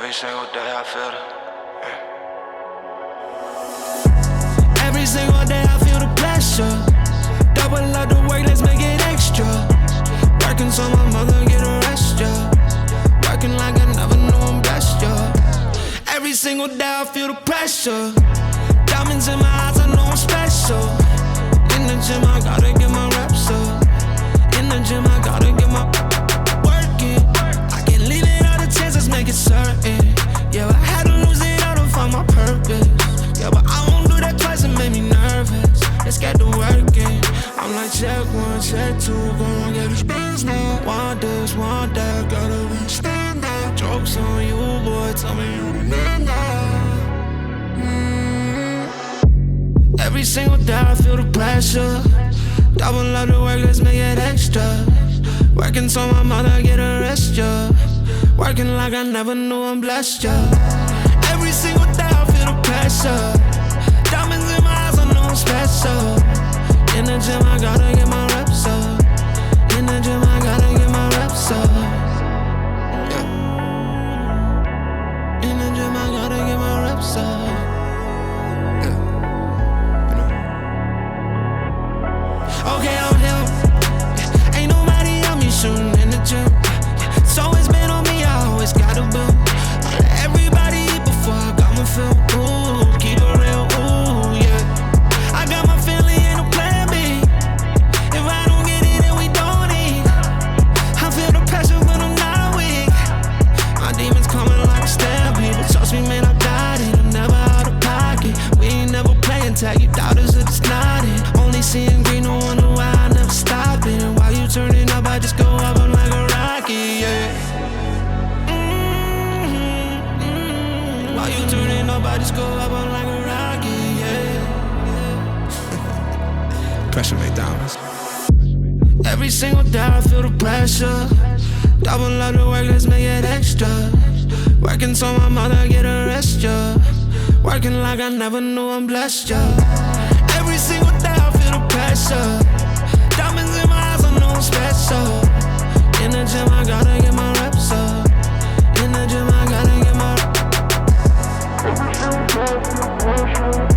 Every single day I feel it. Every single day I feel the pressure. Double up the work, let's make it extra. Working so my mother get a rest, yeah. Working like I never knew I'm blessed, yeah. Every single day I feel the pressure. Diamonds in my eyes, I know I'm special. In the gym, I gotta get my reps up. In the gym, I gotta get my work in. I can't leave it all the chances, make it certain. Yeah, I had to lose it all to find my purpose. Yeah, but I won't do that twice, it made me nervous. Let's get to work in. I'm like check one, check two, gonna get these bands now. Want this, want that, gotta be stand up. Jokes on you, boy, tell me you the man now. Every single day I feel the pressure. Double up the work, let's make it extra. Working so my mother get a rest, yeah. Working like I never knew I'm blessed, yeah. Every single day I feel the pressure. Diamonds in my eyes, I know I'm special. In the gym, I gotta get my reps up. In the gym, I gotta get my reps up. Yeah. In the gym, I gotta get my reps up. Okay, I'm him. Ain't nobody help me shooting in the gym. It's always been on me, I always gotta build. Everybody eat before I got my fill. Ooh, keep it real, ooh, yeah. I got my family, ain't no plan B. If I don't get it, then we don't eat. I feel the pressure when I'm not weak. My demons coming like a stampede. But trust me, man, I got it. I'm never out of pocket. We ain't never playing tag, you doubters are just nodding. Only seeing green, no wonder why I never stop it. And while you turning up, I just go up, I'm like a rocket, yeah. While you turning up, I just go up, I'm like a rocket, yeah. Pressure made diamonds. Every single day I feel the pressure. Double up the work, let's make it extra. Working so my mother get a rest, yeah. Working like I never knew I'm blessed, yeah. Every single day I feel the pressure. Diamonds in my eyes, I know I'm special. In the gym, I gotta get my reps up. In the gym, I gotta get my every single day I feel the pressure.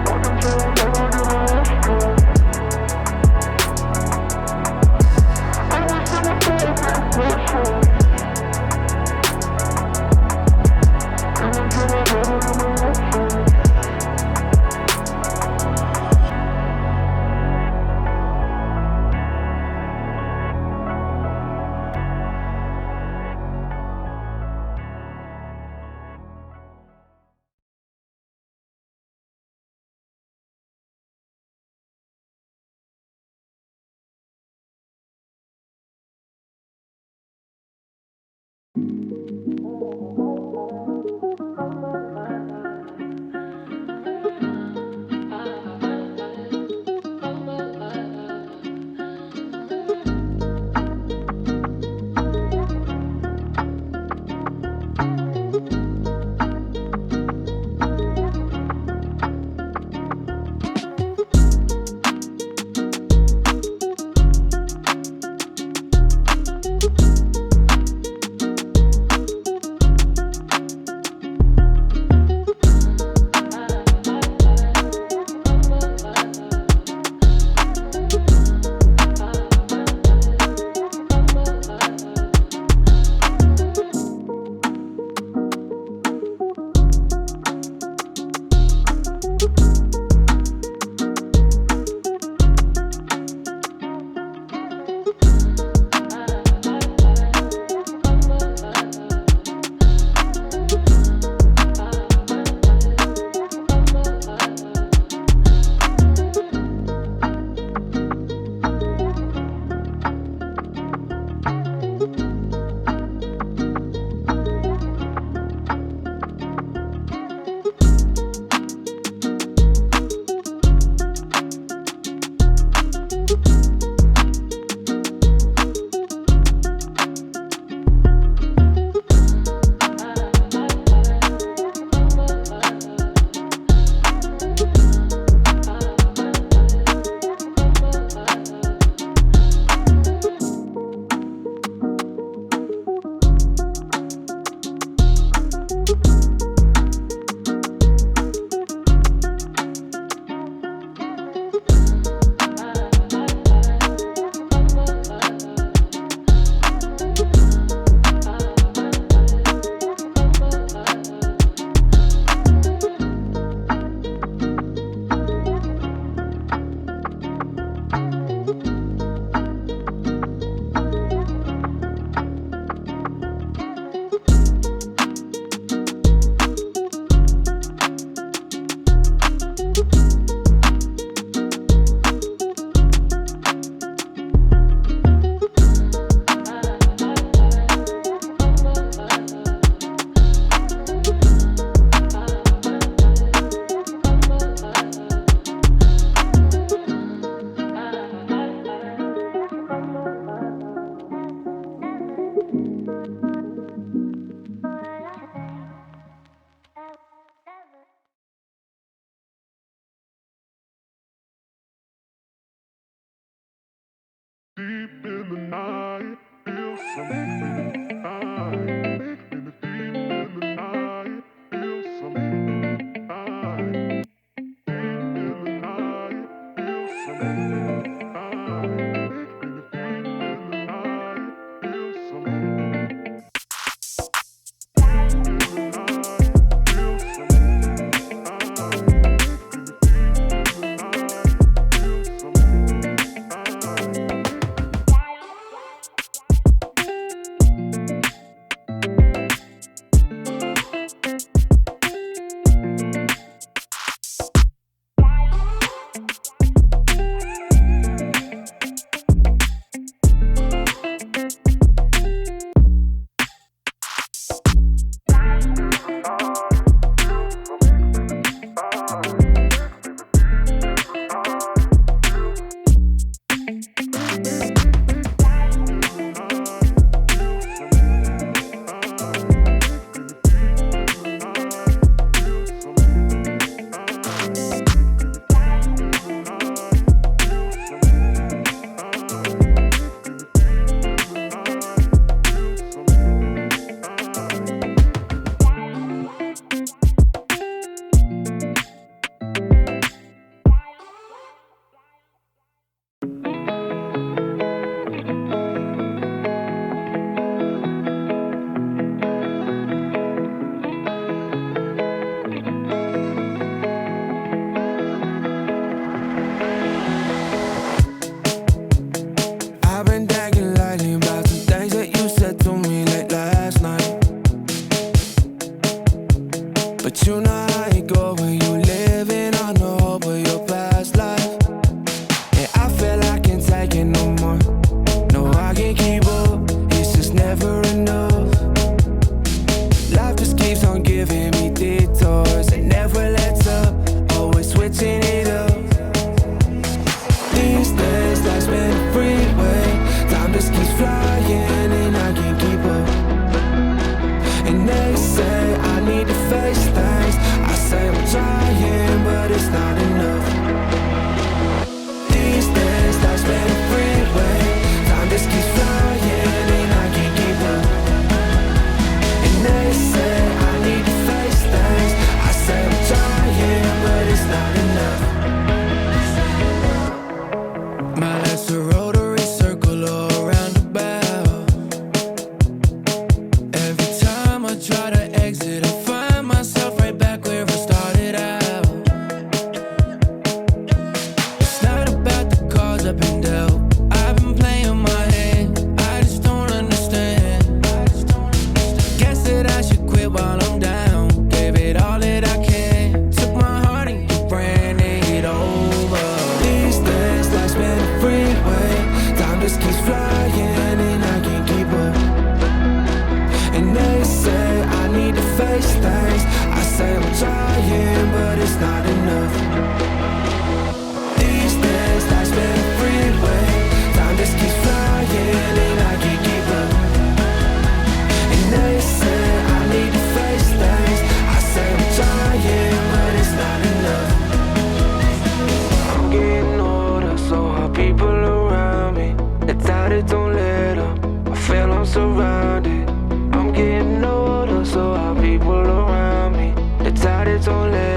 Working so my mother get a rest, yeah. Every single day I feel the pressure. surrounded. I'm getting older, so are people around me. The tide is on left.